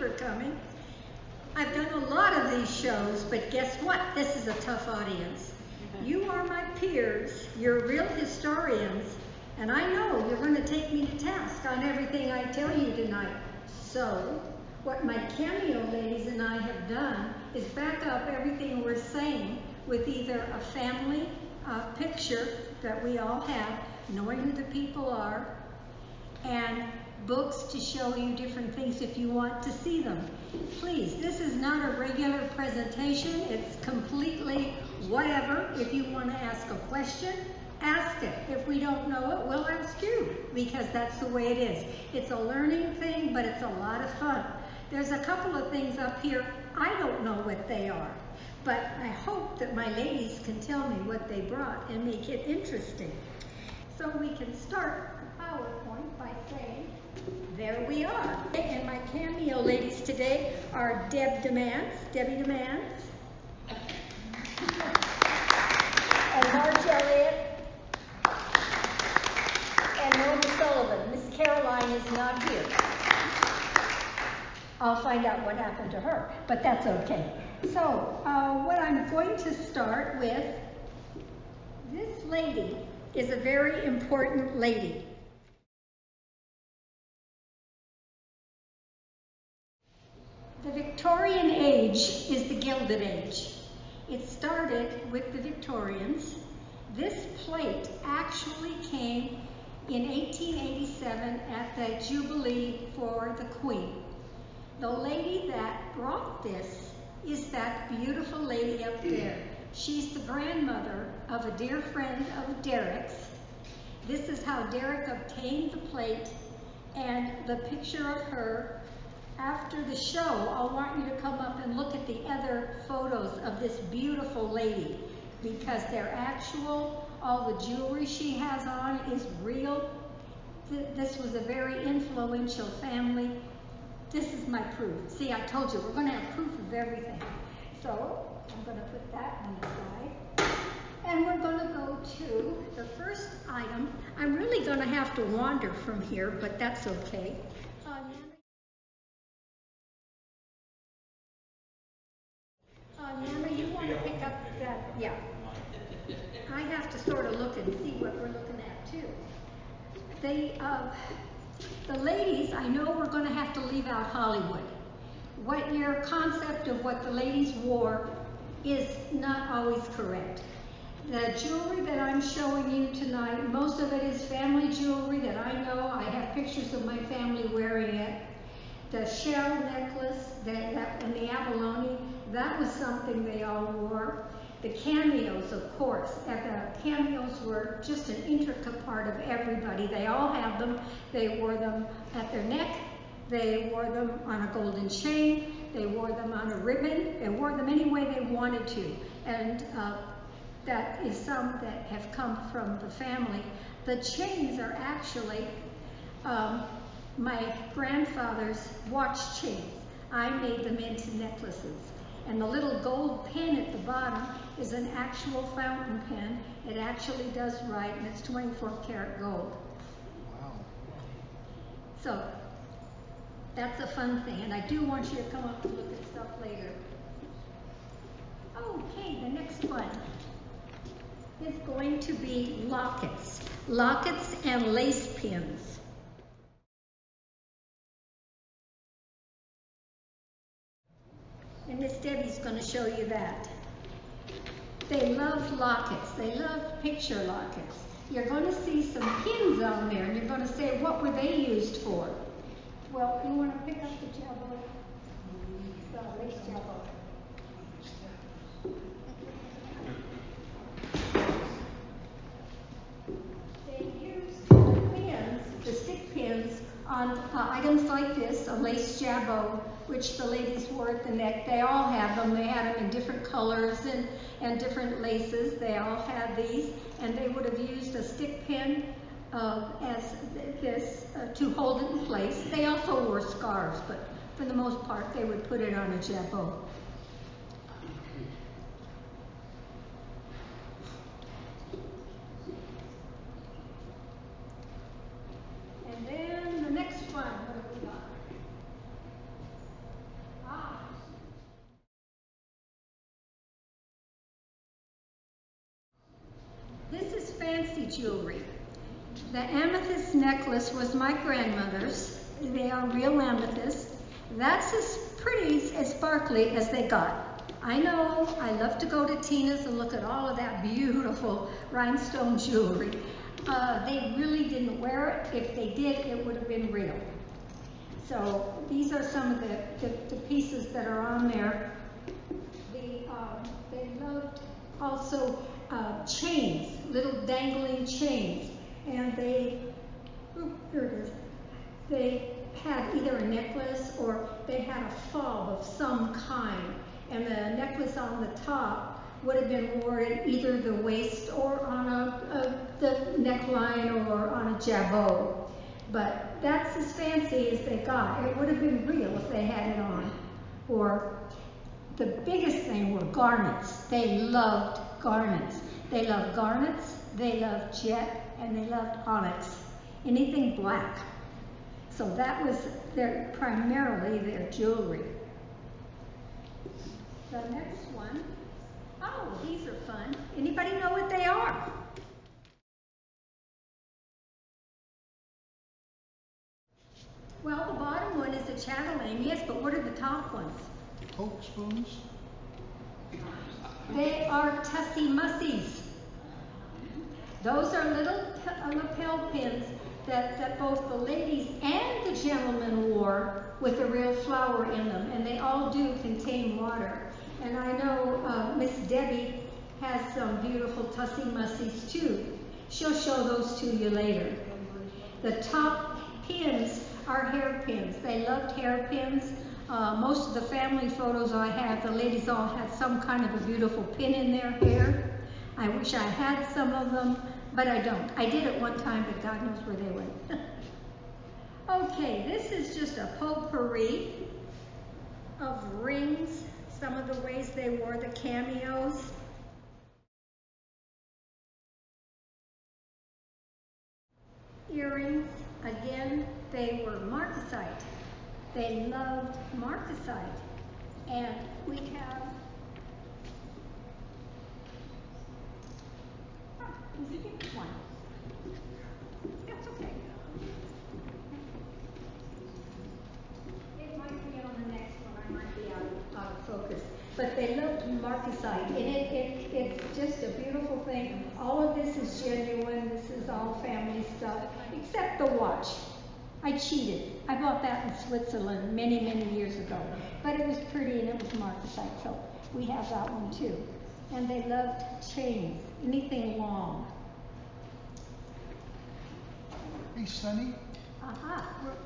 for coming. I've done a lot of these shows, but guess what? This is a tough audience. You are my peers, you're real historians, and I know you're going to take me to task on everything I tell you tonight. So, what my Cameo ladies and I have done is back up everything we're saying with either a family picture that we all have, knowing who the people are, and books to show you different things if you want to see them. Please, this is not a regular presentation. It's completely whatever. If you want to ask a question, ask it. If we don't know it, we'll ask you, because that's the way it is. It's a learning thing, but it's a lot of fun. There's a couple of things up here. I don't know what they are, but I hope that my ladies can tell me what they brought and make it interesting. So we can start the PowerPoint by saying, there we are. And my Cameo ladies today are Debbie Demands, and Marge Elliott, and Norma Sullivan. Miss Caroline is not here. I'll find out what happened to her, but that's okay. So, what I'm going to start with, this lady is a very important lady. The Victorian Age is the Gilded Age. It started with the Victorians. This plate actually came in 1887 at the Jubilee for the Queen. The lady that brought this is that beautiful lady up there. She's the grandmother of a dear friend of Derek's. This is how Derek obtained the plate, and the picture of her. After the show, I'll want you to come up and look at the other photos of this beautiful lady, because they're actual. All the jewelry she has on is real. This was a very influential family. This is my proof. See, I told you, we're going to have proof of everything. So, I'm going to put that on the side. And we're going to go to the first item. I'm really going to have to wander from here, but that's okay. Nana, you want to pick up that? Yeah. I have to sort of look and see what we're looking at, too. The ladies, I know we're going to have to leave out Hollywood. What your concept of what the ladies wore is not always correct. The jewelry that I'm showing you tonight, most of it is family jewelry that I know. I have pictures of my family wearing it. The shell necklace and the abalone, that was something they all wore. The cameos, of course, and the cameos were just an intricate part of everybody. They all had them. They wore them at their neck. They wore them on a golden chain. They wore them on a ribbon. They wore them any way they wanted to. And that is some that have come from the family. The chains are actually my grandfather's watch chains. I made them into necklaces. And the little gold pen at the bottom is an actual fountain pen. It actually does write, and it's 24-karat gold. Wow. So, that's a fun thing, and I do want you to come up and look at stuff later. Okay, the next one is going to be lockets. Lockets and lace pins. And Miss Debbie's going to show you that. They love lockets. They love picture lockets. You're going to see some pins on there, and you're going to say, what were they used for? Well, you want to pick up the jabot, the lace jabot. They used the pins, the stick pins, on items like this, a lace jabot, which the ladies wore at the neck. They all have them. They had them in different colors and different laces. They all had these, and they would have used a stick pin as this to hold it in place. They also wore scarves, but for the most part, they would put it on a jabot. And then the next one, what have we got? jewelry. The amethyst necklace was my grandmother's. They are real amethysts. That's as pretty as sparkly as they got. I know, I love to go to Tina's and look at all of that beautiful rhinestone jewelry. They really didn't wear it. If they did, it would have been real. So these are some of the pieces that are on there. They loved also chains, little dangling chains. And here it is. They had either a necklace or they had a fob of some kind. And the necklace on the top would have been worn at either the waist or on the neckline or on a jabot. But that's as fancy as they got. It would have been real if they had it on. Or the biggest thing were garnets. They loved garnets. They loved garnets, they loved jet, and they loved onyx. Anything black. So that was primarily their jewelry. The next one, oh, these are fun. Anybody know what they are? Well, the bottom one is a chatelaine, yes, but what are the top ones? Poke spoons? They are tussy mussies. Those are little lapel pins that both the ladies and the gentlemen wore with a real flower in them, and they all do contain water. And I know Miss Debbie has some beautiful tussy mussies too. She'll show those to you later. The top pins are hairpins. They loved hairpins. Most of the family photos I have, the ladies all had some kind of a beautiful pin in their hair. I wish I had some of them, but I don't. I did at one time, but God knows where they went. Okay, this is just a potpourri of rings, some of the ways they wore the cameos. Earrings, again, they were marcasite. They loved marcasite. And we have, we skipped one. That's okay. It might be on the next one. I might be out of focus. But they loved marcasite. And it's just a beautiful thing. All of this is genuine. This is all family stuff, except the watch. I cheated. I bought that in Switzerland many, many years ago. But it was pretty and it was marcasite, so we have that one too. And they loved chains, anything long. Hey, Sonny. Uh-huh. Well,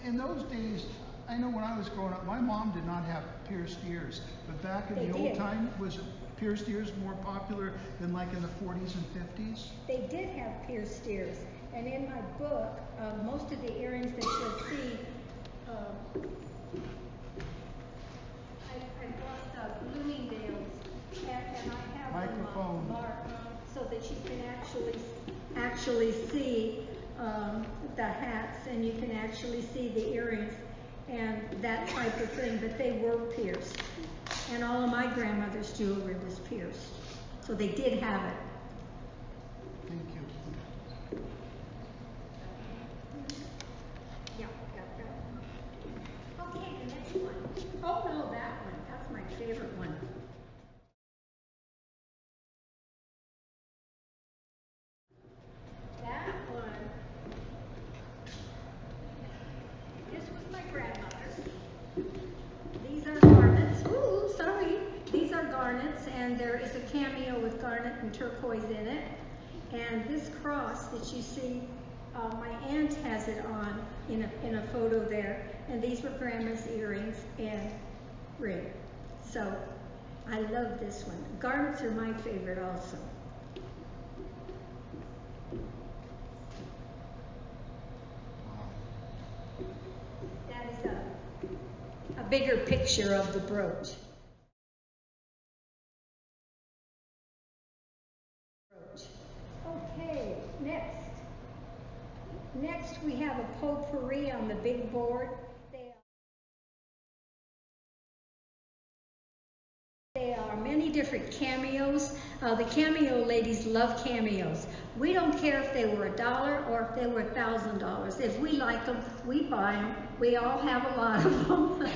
in those days, I know when I was growing up, my mom did not have pierced ears. But back in the old time, was pierced ears more popular than like in the 40s and 50s? They did have pierced ears. And in my book, most of the earrings that you'll see, I bought Bloomingdale's, and I have Microphone. them marked so that you can actually see the hats, and you can actually see the earrings and that type of thing. But they were pierced, and all of my grandmother's jewelry was pierced, so they did have it. Thank you. Yeah, got that one. Okay, the next one. Oh no, that one. That's my favorite one. That one. This was my grandmother's. These are garnets. Ooh, sorry. These are garnets, and there is a cameo with garnet and turquoise in it. And this cross that you see, my aunt has it on in a photo there, and these were Grandma's earrings and ring. So I love this one. Garnets are my favorite also. That is a bigger picture of the brooch. Okay, next. Next, we have a potpourri on the big board. They are many different different cameos. The Cameo ladies love cameos. We don't care if they were $1 or if they were $1,000. If we like them, we buy them. We all have a lot of them.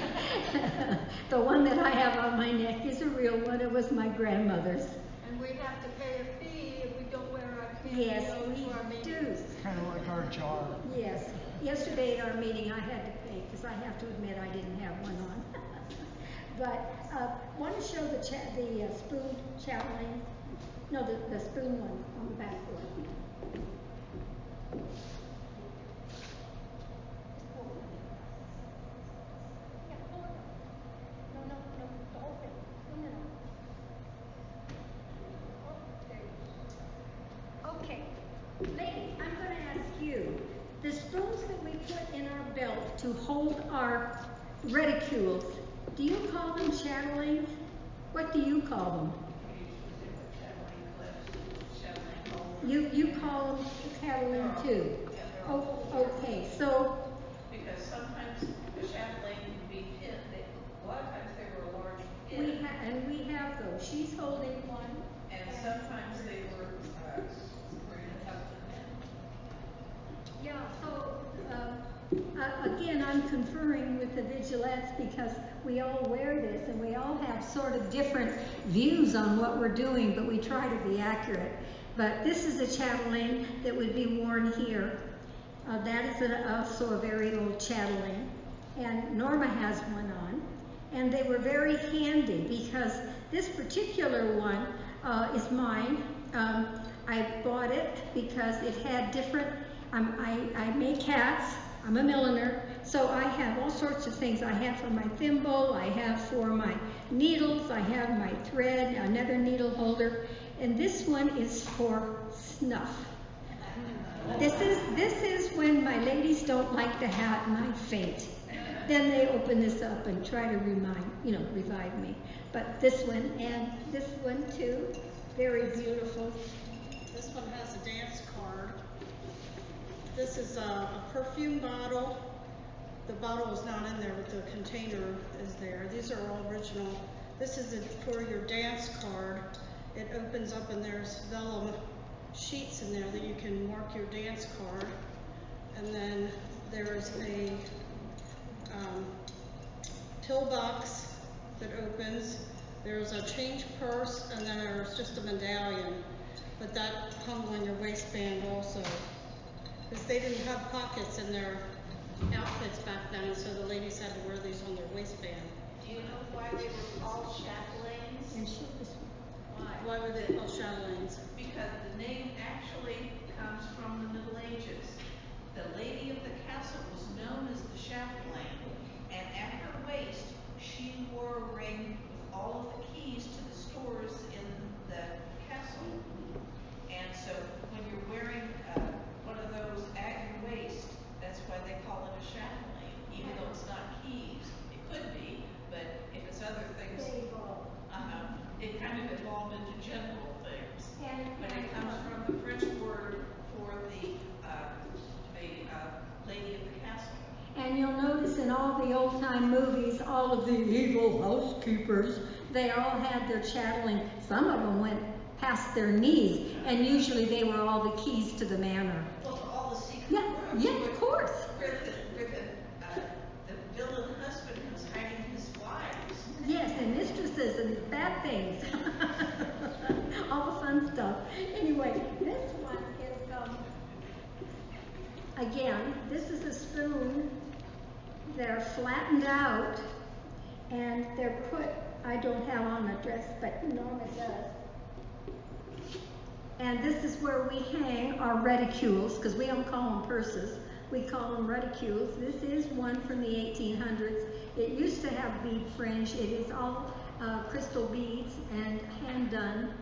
The one that I have on my neck is a real one. It was my grandmother's. And we have to pay a fee if we don't wear our cameo Yes, to our we meetings. do. Kind of like our jar. Yes. Yesterday at our meeting, I had to pay because I have to admit I didn't have one on. But want to show the spoon chatelaine? No, the spoon one on the back board. Okay, ladies, I'm going to ask you, the spoons that we put in our belt to hold our reticules, do you call them chatelaines? What do you call them? You call them chatelaine too? Oh, okay, so. Because sometimes a chatelaine can be pin, a lot of times they were a large pin. We have those. She's holding one. And sometimes they were in custom men. Yeah, so, again, I'm conferring with the vigilantes because we all wear this and we all have sort of different views on what we're doing, but we try to be accurate. But this is a chatelaine that would be worn here. That is also a very old chatelaine. And Norma has one on. And they were very handy because this particular one is mine. I bought it because it had different, I make hats, I'm a milliner, so I have all sorts of things. I have for my thimble, I have for my needles, I have my thread, another needle holder, and this one is for snuff. This is when my ladies don't like the hat and I faint. Then they open this up and try to revive me. But this one and this one too, very beautiful. This one has a dance card. This is a perfume bottle. The bottle is not in there, but the container is there. These are all original. This is for your dance card. It opens up and there's vellum sheets in there that you can mark your dance card. And then there's a pillbox that opens. There's a change purse, and then there's just a medallion. But that hung on your waistband also. Because they didn't have pockets in their outfits back then, so the ladies had to wear these on their waistband. Do you know why they were called chatelaines? And show this one. Why were they called chatelaines? Because the name actually comes from the Middle Ages. The lady of the castle was known as the chatelaine, and at her waist she wore a ring with all of the keys to the stores in the castle. And so when you're wearing one of those at your waist, that's why they call it a chatelaine, even though it's not keys. It could be, but if it's other things, it kind of evolved into general things. But it comes from the French word for the lady of the castle. And you'll notice in all the old time movies, all of the evil housekeepers, they all had their chatelaine. Some of them went past their knees, and usually they were all the keys to the manor. Well, all the secret Yeah, rooms of course. where the villain husband was hiding his wives. Yes, and mistresses and bad things. All the fun stuff. Anyway, this one is, again, this is a spoon. They're flattened out, and they're put, I don't have on the dress, but Norma does. And this is where we hang our reticules, because we don't call them purses. We call them reticules. This is one from the 1800s. It used to have bead fringe. It is all crystal beads and hand done,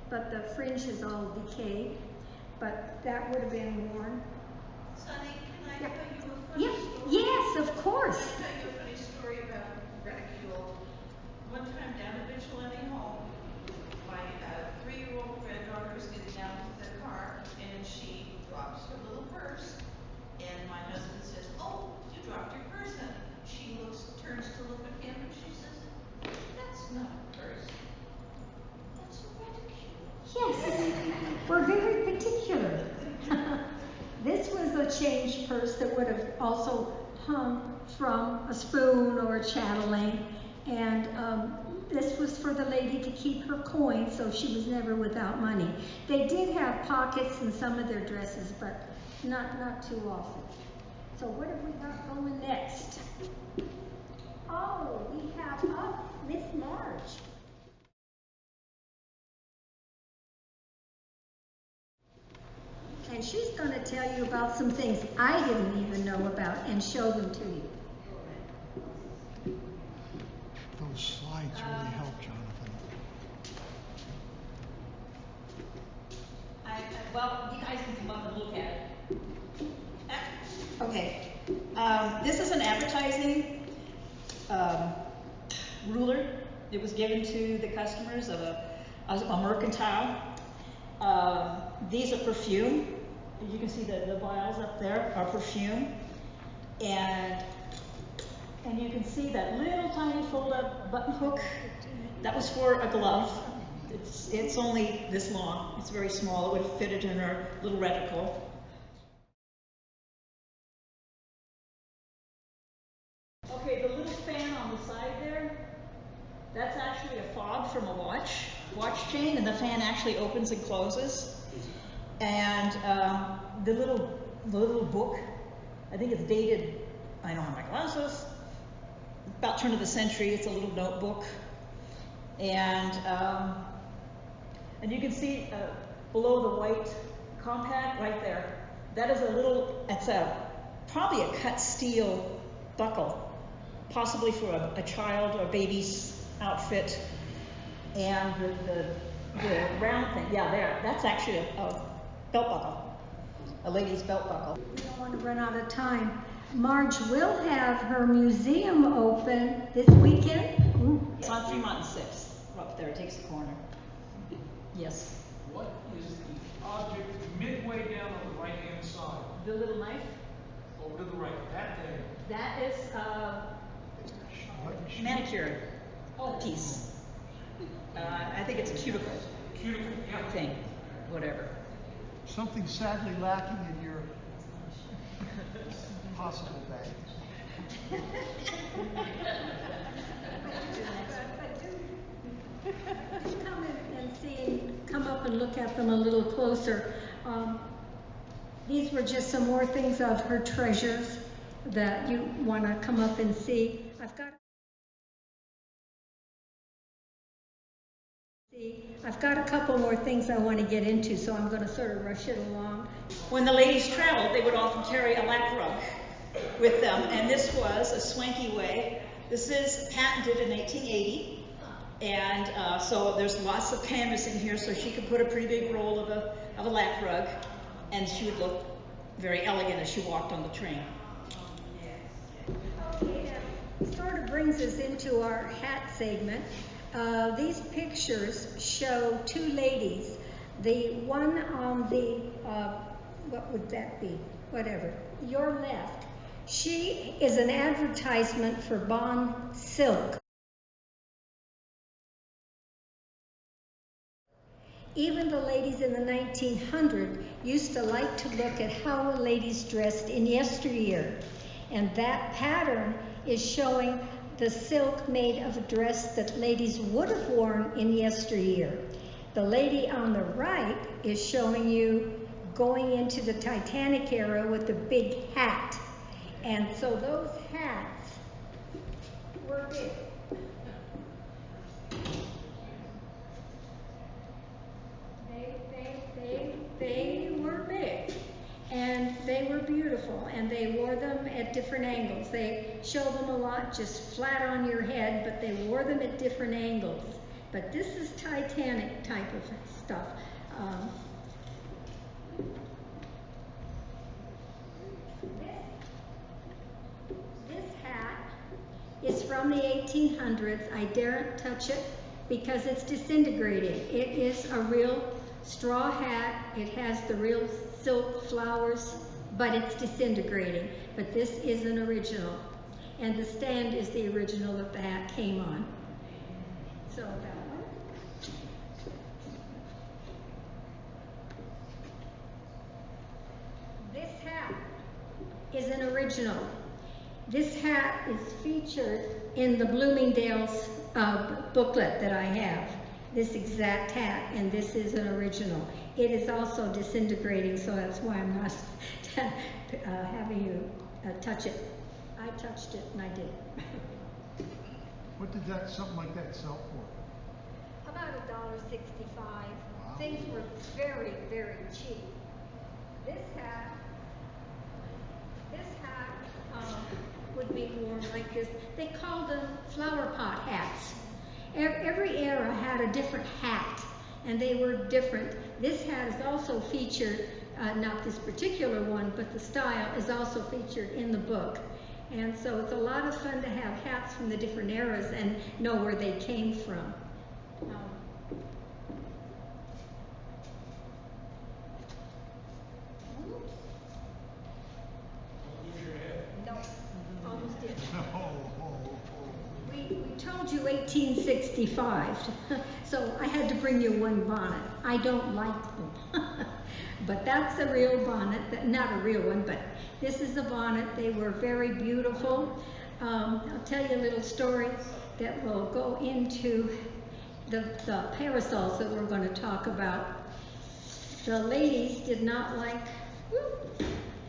but the fringe is all decayed. But that would have been worn. Sonny, can I tell you a funny Yeah. story? Yes, of course. Can I tell you a funny story about reticule? One time down at Vigilante Hall, my 3-year-old granddaughter was getting out of the car and she drops her little purse. And my husband says, "Oh, you dropped your purse, honey." She turns to look at him and she says, "That's not a purse. change purse that would have also hung from a spoon or a chatelaine. And this was for the lady to keep her coins, so she was never without money. They did have pockets in some of their dresses, but not too often. So what have we got going next? Oh, we have Miss Marge. And she's going to tell you about some things I didn't even know about and show them to you. Those slides really help, Jonathan. Well, you guys can come up and look at it. Okay, this is an advertising ruler. It was given to the customers of a mercantile. These are perfume. You can see the vials up there are perfume. And you can see that little tiny fold-up button hook. That was for a glove. It's only this long. It's very small. It would have fitted in her little reticle. Okay, the little fan on the side there, that's actually a fob from a watch chain, and the fan actually opens and closes. And the little book, I think it's dated, I don't have my glasses, about turn of the century. It's a little notebook. And you can see below the white compact right there, that is probably a cut steel buckle, possibly for a child or baby's outfit. And the round thing, yeah, there, that's actually a belt buckle, a lady's belt buckle. We don't want to run out of time. Marge will have her museum open this weekend. Ooh. It's on Fremont and 6th, up there, it takes the corner. Yes. What is the object midway down on the right-hand side? The little knife? Over to the right, that there. That is manicure piece. I think it's a cuticle Cuticle, yeah. thing, whatever. Something sadly lacking in your possible bag. Come up and look at them a little closer. These were just some more things of her treasures that you want to come up and see. I've got a couple more things I want to get into, so I'm going to sort of rush it along. When the ladies traveled, they would often carry a lap rug with them, and this was a swanky way. This is patented in 1880, and so there's lots of canvas in here, so she could put a pretty big roll of a lap rug, and she would look very elegant as she walked on the train. Okay, that sort of brings us into our hat segment. These pictures show two ladies. The one on the, what would that be? Whatever, your left. She is an advertisement for Bond Silk. Even the ladies in the 1900s used to like to look at how the ladies dressed in yesteryear. And that pattern is showing the silk made of a dress that ladies would have worn in yesteryear. The lady on the right is showing you going into the Titanic era with the big hat. And so those hats were big. They were big. And they were beautiful, and they wore them at different angles. They show them a lot just flat on your head, but they wore them at different angles. But this is Titanic type of stuff. This hat is from the 1800s. I daren't touch it because it's disintegrating. It is a real straw hat. It has the real silk flowers, but it's disintegrating. But this is an original. And the stand is the original that the hat came on. So that one. This hat is an original. This hat is featured in the Bloomingdale's booklet that I have. This exact hat, and this is an original. It is also disintegrating, so that's why I'm not having you touch it. I touched it, and I did. What did that, something like that sell for? About $1.65. Wow. Things were very, very cheap. This hat would be worn like this. They called them flower pot hats. Every era had a different hat, and they were different. This hat is also featured, not this particular one, but the style is also featured in the book. And so it's a lot of fun to have hats from the different eras and know where they came from. No, almost did. We told you 1865, so I had to bring you one bonnet. I don't like them, but that's a real bonnet. Not a real one, but this is a bonnet. They were very beautiful. I'll tell you a little story that will go into the parasols that we're going to talk about. The ladies did not like,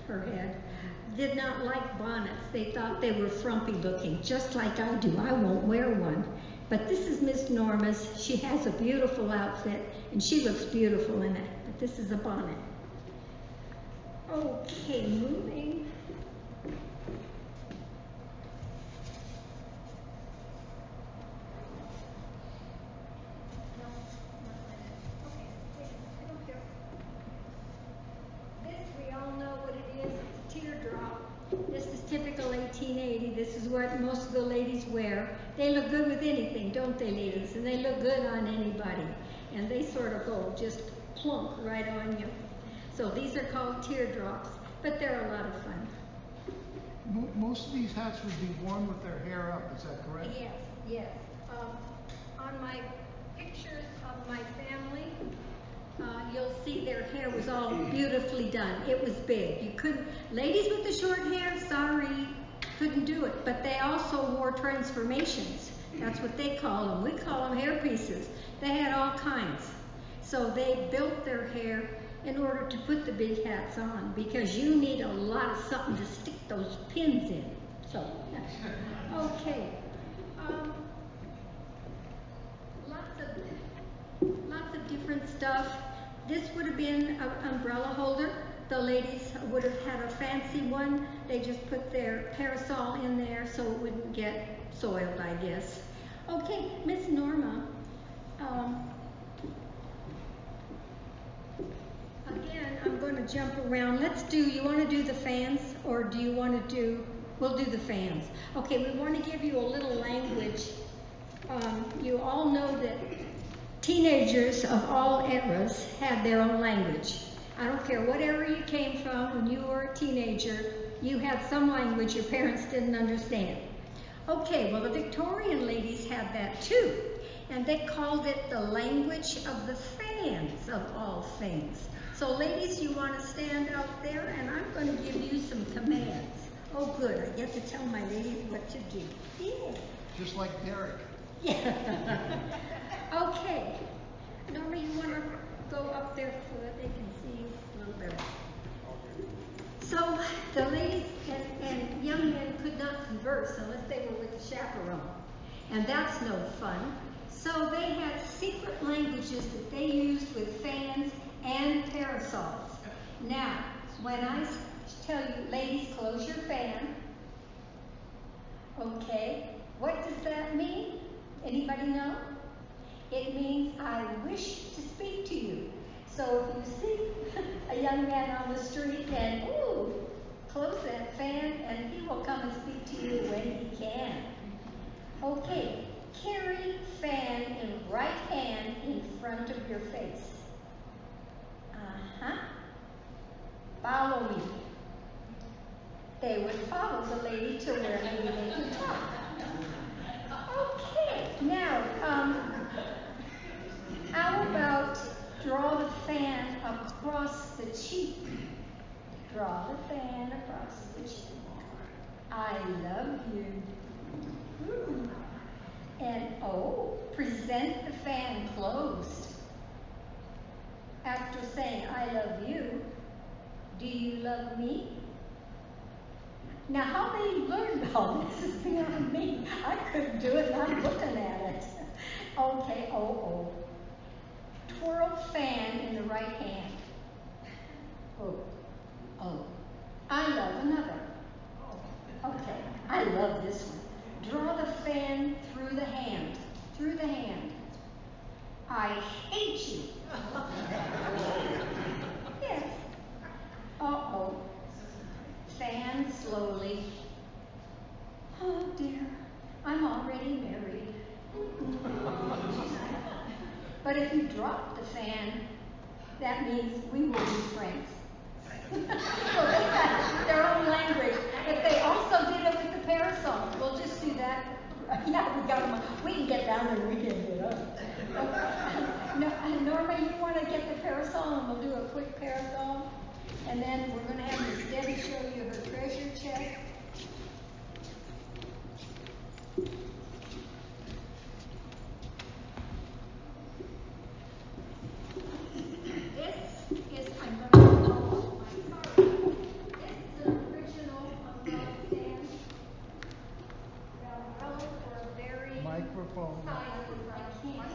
her head, did not like bonnets. They thought they were frumpy looking, just like I do. I won't wear one. But this is Miss Norma's. She has a beautiful outfit, and she looks beautiful in it. But this is a bonnet. Okay, moving. This is typical 1880. This is what most of the ladies wear. They look good with anything, don't they, ladies? And they look good on anybody. And they sort of go just plunk right on you. So these are called teardrops, but they're a lot of fun. Most of these hats would be worn with their hair up, is that correct? Yes, yes. On my pictures of my family, you'll see their hair was all beautifully done. It was big. You couldn't, ladies with the short hair, sorry, couldn't do it. But they also wore transformations. That's what they call them. We call them hair pieces. They had all kinds. So they built their hair in order to put the big hats on, because you need a lot of something to stick those pins in. So, okay. Lots of different stuff. This would have been an umbrella holder. The ladies would have had a fancy one. They just put their parasol in there so it wouldn't get soiled, I guess. Okay, Miss Norma. Again, I'm going to jump around. You want to do the fans, or do you want to do, we'll do the fans. Okay, we want to give you a little language. You all know that teenagers of all eras had their own language. I don't care what era you came from, when you were a teenager, you had some language your parents didn't understand. Okay, well the Victorian ladies had that too, and they called it the language of the fans of all things. So ladies, you want to stand out there, and I'm going to give you some commands. Oh good, I get to tell my ladies what to do. Yeah. Just like Derek. Yeah. Okay. Norma, you want to go up there so that they can see you a little better. So the ladies and young men could not converse unless they were with the chaperone. And that's no fun. So they had secret languages that they used with fans and parasols. Now, when I tell you, ladies, close your fan. Okay. What does that mean? Anybody know? It means I wish to speak to you. So if you see a young man on the street and, ooh, close that fan, and he will come and speak to you when he can. Okay, carry fan in right hand in front of your face. Follow me. They would follow the lady to where maybe they could talk. Okay, now, how about draw the fan across the cheek? Draw the fan across the chin. I love you. Ooh. And oh, present the fan closed. After saying I love you, do you love me? Now how they learned all this is beyond me. I couldn't do it, and I'm looking at it. Okay, oh. Twirl fan in the right hand. Oh. I love another. Okay, I love this one. Draw the fan through the hand. I hate you. Yes. Uh-oh. Fan slowly. Oh dear, I'm already married. But if you drop the fan, that means we will be friends. So they got their own language. If they also did it with the parasol, we'll just do that. Yeah, we got them. We can get down there and we can get up. Norma, you want to get the parasol and we'll do a quick parasol? And then we're going to have Miss Debbie show you her treasure chest. I'm going to call my card. This is an original umbrella stand. The umbrellas were very Microphone. sizes. I can't.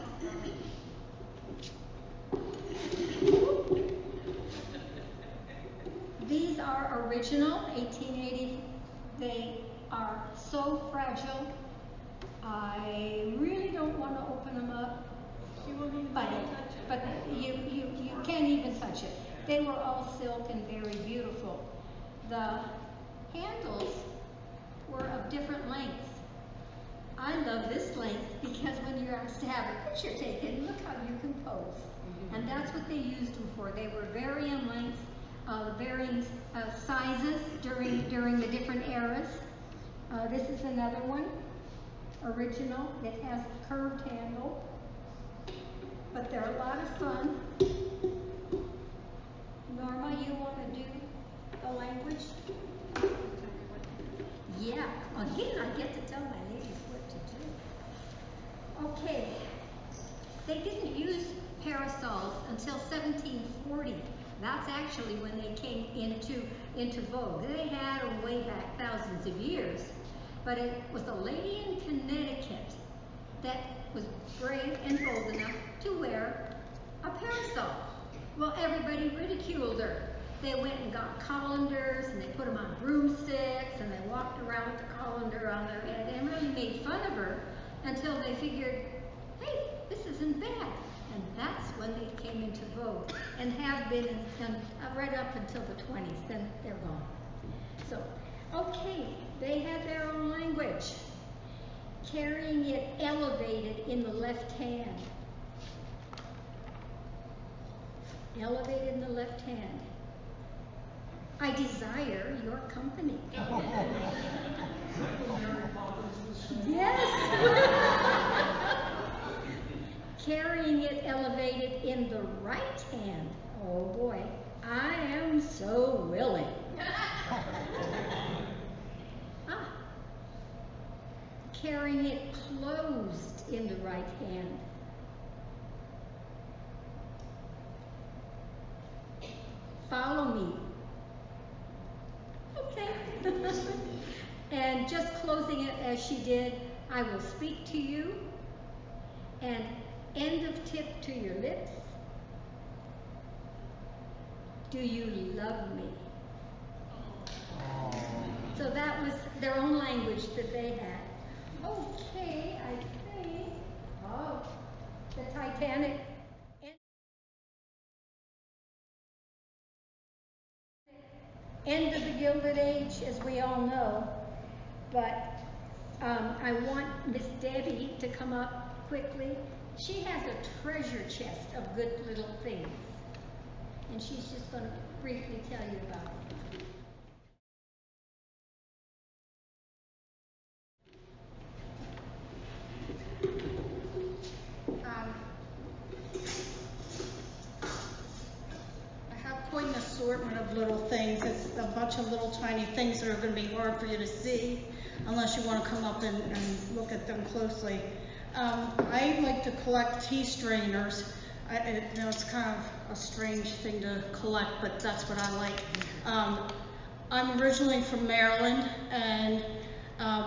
These are original, 1880. They are so fragile. I really don't want to open them up. You won't even But touch it. you can't even touch it. They were all silk and very beautiful. The handles were of different lengths. I love this length because when you're asked to have a picture taken, look how you can pose. And that's what they used them for. They were varying lengths, varying sizes during the different eras. This is another one, original. It has a curved handle. But they're a lot of fun. Norma, you want to do the language? Yeah, again, I get to tell my ladies what to do. Okay, they didn't use parasols until 1740. That's actually when they came into vogue. They had them way back thousands of years. But it was a lady in Connecticut that was brave and bold enough to wear a parasol. Well, everybody ridiculed her. They went and got colanders and they put them on broomsticks and they walked around with the colander on their head and really made fun of her until they figured, hey, this isn't bad. And that's when they came into vogue and have been right up until the 20s. Then they're gone. So, okay, they had their own language. Carrying it elevated in the left hand. Elevated in the left hand. I desire your company. Yes. Carrying it elevated in the right hand. Oh boy, I am so willing. Carrying it closed in the right hand. Follow me. Okay. And just closing it as she did, I will speak to you, and end of tip to your lips. Do you love me? So that was their own language that they had. Okay, I think, the Titanic. End of the Gilded Age, as we all know. But I want Miss Debbie to come up quickly. She has a treasure chest of good little things. And she's just going to briefly tell you about it. I have quite an assortment of of little things. It's a bunch of little tiny things that are going to be hard for you to see unless you want to come up and look at them closely. I like to collect tea strainers. You know, it's kind of a strange thing to collect, but that's what I like. I'm originally from Maryland, and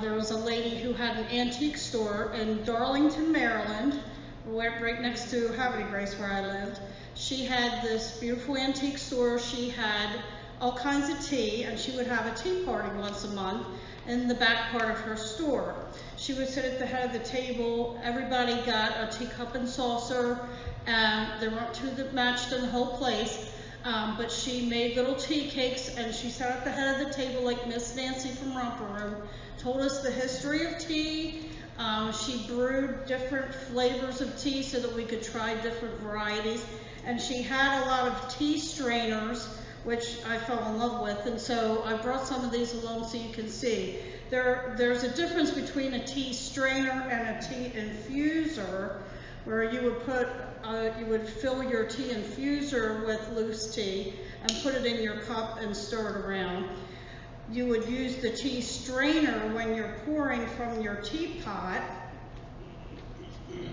there was a lady who had an antique store in Darlington, Maryland, right next to Havre de Grace where I lived. She had this beautiful antique store. She had all kinds of tea, and she would have a tea party once a month in the back part of her store. She would sit at the head of the table. Everybody got a teacup and saucer, and there weren't two that matched in the whole place. But she made little tea cakes, and she sat at the head of the table like Miss Nancy from Romper Room, told us the history of tea. She brewed different flavors of tea so that we could try different varieties. And she had a lot of tea strainers, which I fell in love with, and so I brought some of these along so you can see. There's a difference between a tea strainer and a tea infuser, where you would put, you would fill your tea infuser with loose tea and put it in your cup and stir it around. You would use the tea strainer when you're pouring from your teapot, and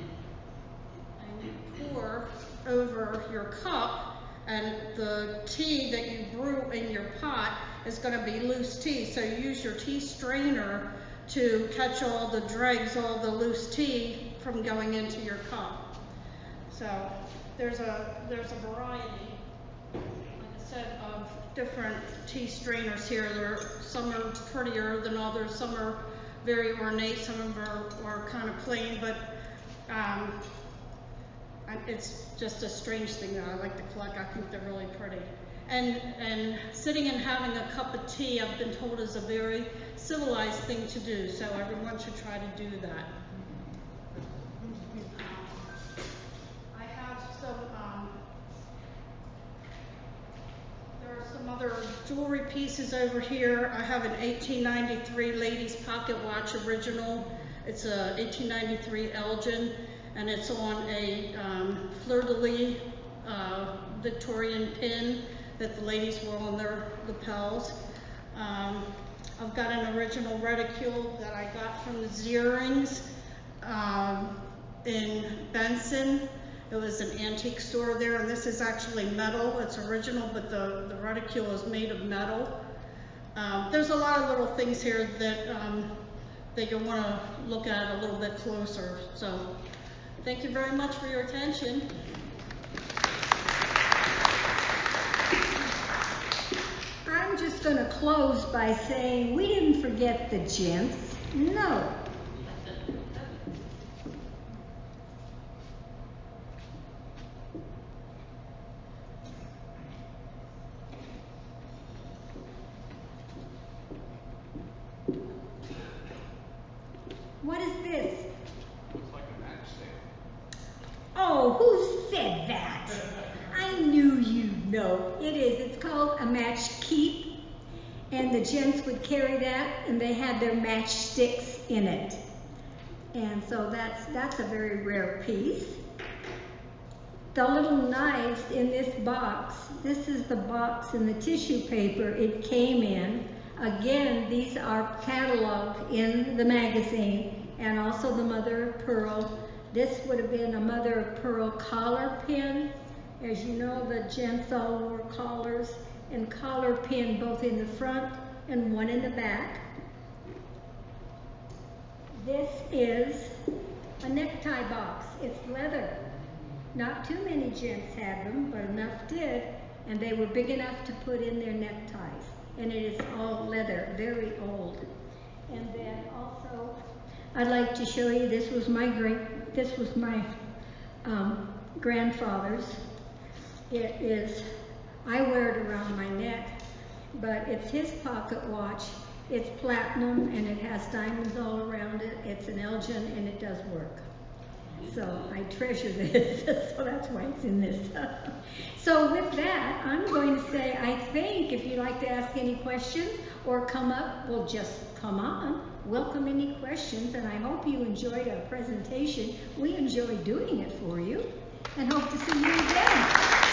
you pour over your cup, and the tea that you brew in your pot is going to be loose tea. So you use your tea strainer to catch all the dregs, all the loose tea from going into your cup. So there's a variety, like I said, of different tea strainers here. Some are prettier than others, some are very ornate, some of them are kind of plain, but it's just a strange thing that I like to collect. I think they're really pretty. And sitting and having a cup of tea, I've been told, is a very civilized thing to do, so everyone should try to do that. I have some, there are some other jewelry pieces over here. I have an 1893 ladies pocket watch original. It's a 1893 Elgin, and it's on a fleur-de-lis Victorian pin that the ladies wore on their lapels. I've got an original reticule that I got from the Zierings in Benson. It was an antique store there, and this is actually metal. It's original, but the reticule is made of metal. There's a lot of little things here that you'll want to look at a little bit closer. So thank you very much for your attention. I'm just going to close by saying we didn't forget the gents. No. What is this? Looks like a matchstick. Oh, who said that? I knew you'd know. It is. It's called a match keep, and the gents would carry that, and they had their matchsticks in it. And so that's a very rare piece. The little knives in this box, this is the box and the tissue paper it came in. Again, these are cataloged in the magazine, and also the mother of pearl. This would have been a mother of pearl collar pin. As you know, the gents all wore collars, and collar pin both in the front and one in the back. This is a necktie box. It's leather. Not too many gents had them, but enough did, and they were big enough to put in their neckties. And it is all leather, very old. And then also, I'd like to show you, this was my grandfather's. It is, I wear it around my neck, but it's his pocket watch. It's platinum and it has diamonds all around it. It's an Elgin and it does work. So I treasure this, so that's why it's in this. So with that, I'm going to say, I think if you'd like to ask any questions or come up, well, just come on. Welcome any questions, and I hope you enjoyed our presentation. We enjoyed doing it for you, and hope to see you again.